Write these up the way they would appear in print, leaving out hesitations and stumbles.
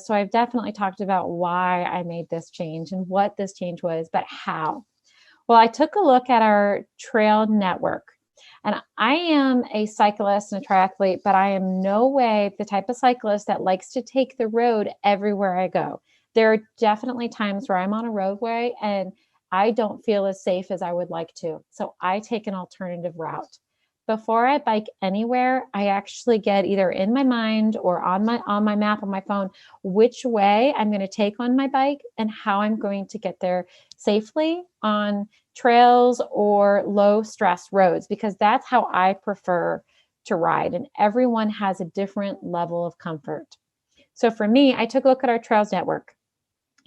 So I've definitely talked about why I made this change and what this change was, but how. Well, I took a look at our trail network. And I am a cyclist and a triathlete, but I am no way the type of cyclist that likes to take the road everywhere I go. There are definitely times where I'm on a roadway and I don't feel as safe as I would like to. So I take an alternative route. Before I bike anywhere, I actually get either in my mind or on my map on my phone which way I'm going to take on my bike and how I'm going to get there safely on trails or low stress roads, because that's how I prefer to ride. And everyone has a different level of comfort. So for me, I took a look at our trails network.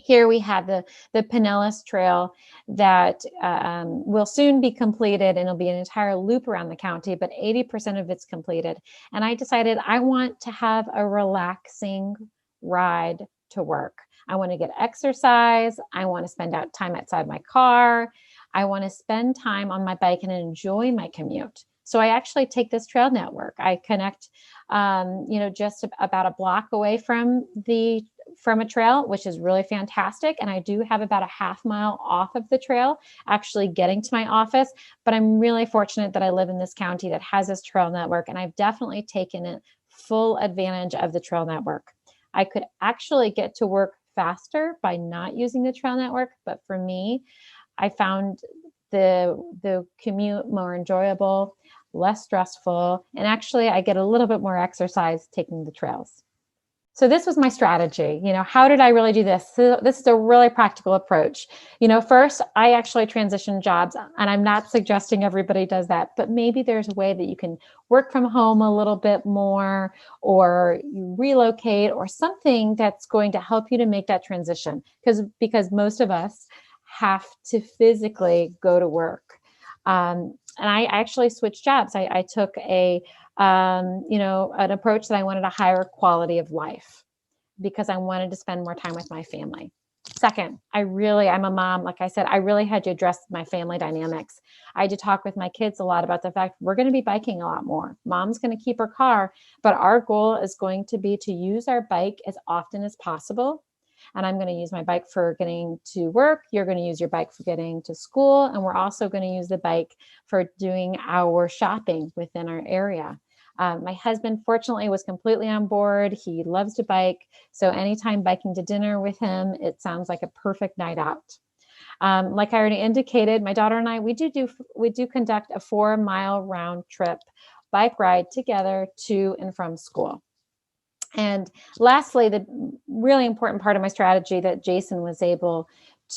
Here we have the Pinellas Trail that will soon be completed, and it'll be an entire loop around the county, but 80% of it's completed. And I decided I want to have a relaxing ride to work. I want to get exercise. I want to spend out time outside my car. I want to spend time on my bike and enjoy my commute. So I actually take this trail network. I connect, just about a block away from a trail, which is really fantastic. And I do have about a half mile off of the trail actually getting to my office. But I'm really fortunate that I live in this county that has this trail network, and I've definitely taken it full advantage of the trail network. I could actually get to work faster by not using the trail network, but for me, I found the commute more enjoyable, less stressful, and actually I get a little bit more exercise taking the trails. So this was my strategy. How did I really do this? So this is a really practical approach. First, I actually transitioned jobs, and I'm not suggesting everybody does that, but maybe there's a way that you can work from home a little bit more, or you relocate, or something that's going to help you to make that transition. Because most of us have to physically go to work. And I actually switched jobs. I took an approach that I wanted a higher quality of life because I wanted to spend more time with my family. Second, I'm a mom. Like I said, I really had to address my family dynamics. I had to talk with my kids a lot about the fact we're going to be biking a lot more. Mom's going to keep her car, but our goal is going to be to use our bike as often as possible. And I'm going to use my bike for getting to work. You're going to use your bike for getting to school. And we're also going to use the bike for doing our shopping within our area. My husband, fortunately, was completely on board. He loves to bike. So anytime biking to dinner with him, it sounds like a perfect night out. Like I already indicated, my daughter and I, we do conduct a 4-mile round trip bike ride together to and from school. And lastly, the really important part of my strategy that Jason was able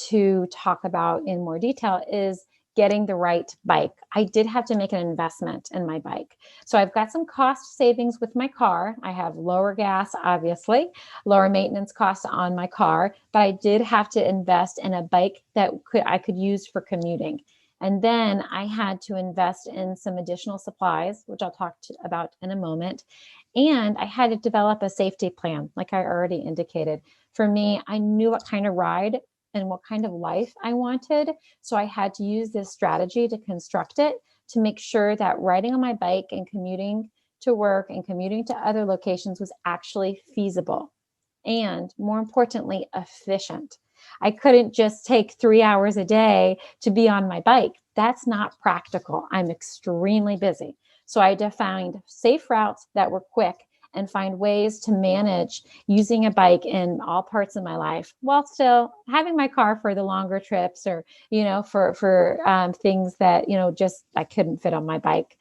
to talk about in more detail is getting the right bike. I did have to make an investment in my bike. So I've got some cost savings with my car. I have lower gas, obviously, lower maintenance costs on my car, but I did have to invest in a bike that I could use for commuting. And then I had to invest in some additional supplies, which I'll talk about in a moment. And I had to develop a safety plan, like I already indicated. For me, I knew what kind of ride and what kind of life I wanted. So I had to use this strategy to construct it to make sure that riding on my bike and commuting to work and commuting to other locations was actually feasible and, more importantly, efficient. I couldn't just take 3 hours a day to be on my bike. That's not practical. I'm extremely busy. So I defined safe routes that were quick and find ways to manage using a bike in all parts of my life while still having my car for the longer trips or, for things that, just I couldn't fit on my bike.